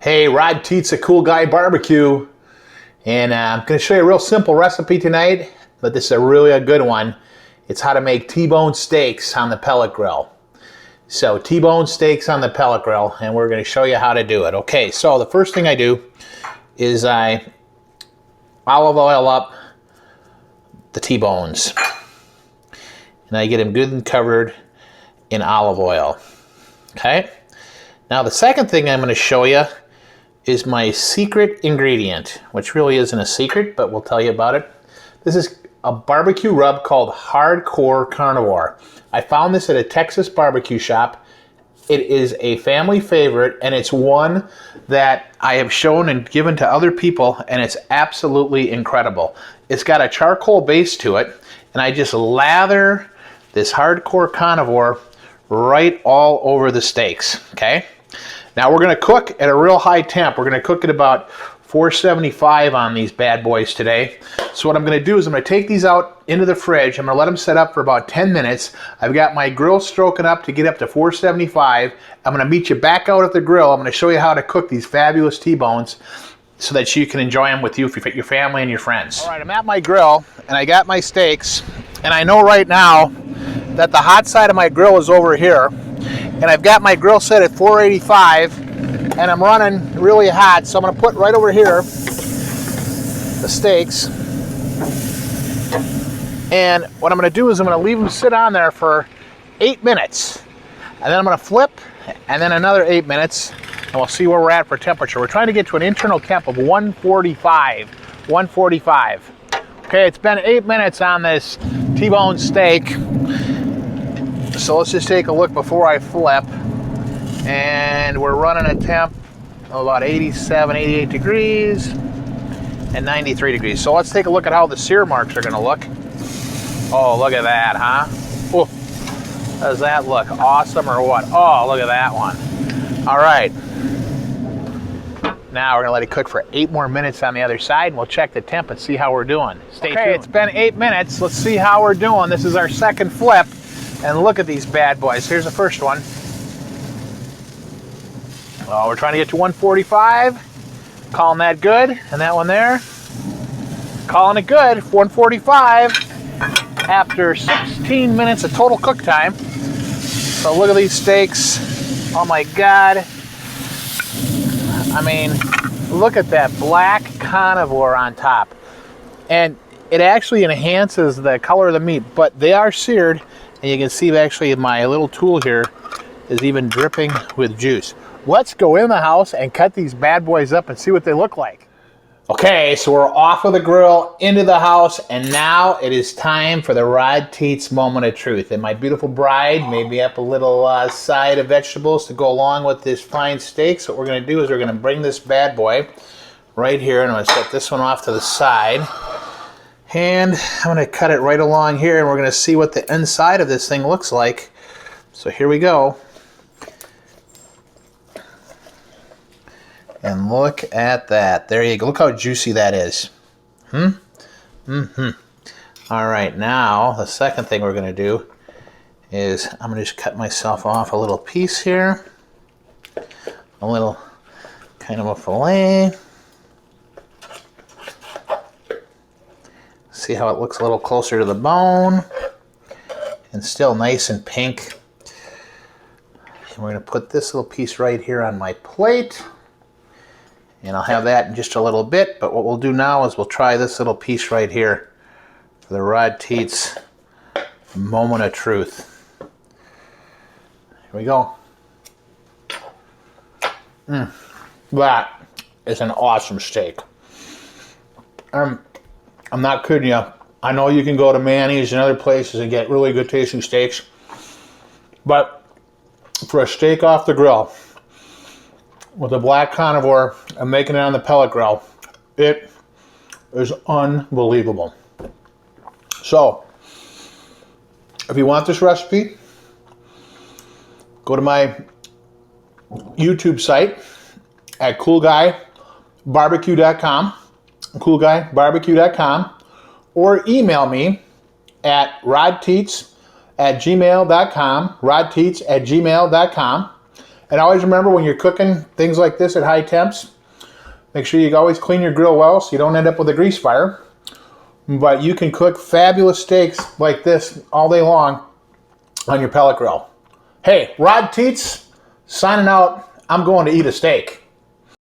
Hey, Rod Teets, a Cool Guy Barbecue, and I'm going to show you a real simple recipe tonight, but this is a good one. It's how to make T-bone steaks on the pellet grill. So T-bone steaks on the pellet grill, and we're going to show you how to do it. Okay, so the first thing I do is I olive oil up the T-bones, and I get them good and covered in olive oil. Okay, now the second thing I'm going to show you is my secret ingredient, which really isn't a secret, but we'll tell you about it. This is a barbecue rub called Hardcore Carnivore. I found this at a Texas barbecue shop. It is a family favorite, and it's one that I have shown and given to other people, and it's absolutely incredible. It's got a charcoal base to it, and I just lather this Hardcore Carnivore right all over the steaks, okay? Now we're going to cook at a real high temp. We're going to cook at about 475 on these bad boys today. So what I'm going to do is I'm going to take these out into the fridge. I'm going to let them set up for about 10 minutes. I've got my grill stroking up to get up to 475. I'm going to meet you back out at the grill. I'm going to show you how to cook these fabulous T-bones so that you can enjoy them with your family and your friends. All right, I'm at my grill and I got my steaks, and I know right now that the hot side of my grill is over here. And I've got my grill set at 485, and I'm running really hot, so I'm going to put right over here the steaks. And what I'm going to do is I'm going to leave them sit on there for 8 minutes. And then I'm going to flip, and then another 8 minutes, and we'll see where we're at for temperature. We're trying to get to an internal temp of 145. 145. Okay, it's been 8 minutes on this T-bone steak. So let's just take a look before I flip, and we're running a temp of about 87, 88 degrees and 93 degrees. So let's take a look at how the sear marks are going to look. Oh, look at that, huh? Oh, does that look awesome or what? Oh, look at that one. All right. Now we're going to let it cook for 8 more minutes on the other side, and we'll check the temp and see how we're doing. Stay tuned. It's been 8 minutes. Let's see how we're doing. This is our second flip. And look at these bad boys. Here's the first one. Oh, we're trying to get to 145. Calling that good. And that one there. Calling it good. 145 after 16 minutes of total cook time. So look at these steaks. Oh my God. I mean, look at that black carnivore on top. And it actually enhances the color of the meat, but they are seared. And you can see actually my little tool here is even dripping with juice. Let's go in the house and cut these bad boys up and see what they look like. Okay, so we're off of the grill, into the house, and now it is time for the Rod Teets moment of truth. And my beautiful bride made me up a little side of vegetables to go along with this fine steak. So what we're going to do is we're going to bring this bad boy right here, and I'm going to set this one off to the side. And I'm going to cut it right along here, and we're going to see what the inside of this thing looks like. So here we go. And look at that. There you go. Look how juicy that is. All right, now the second thing we're going to do is I'm going to just cut myself off a little piece here. A little kind of a fillet. See how it looks a little closer to the bone and still nice and pink. And we're going to put this little piece right here on my plate, and I'll have that in just a little bit. But what we'll do now is we'll try this little piece right here for the Rod Teets moment of truth. Here we go. That is an awesome steak. I'm not kidding you. I know you can go to Manny's and other places and get really good tasting steaks, but for a steak off the grill with a black carnivore and making it on the pellet grill, it is unbelievable. So, if you want this recipe, go to my YouTube site at coolguybarbecue.com. coolguybarbecue.com, or email me at rodteets@gmail.com, rodteets@gmail.com, And always remember, when you're cooking things like this at high temps, make sure you always clean your grill well so you don't end up with a grease fire. But you can cook fabulous steaks like this all day long on your pellet grill. Hey, Rod Teets, signing out. I'm going to eat a steak.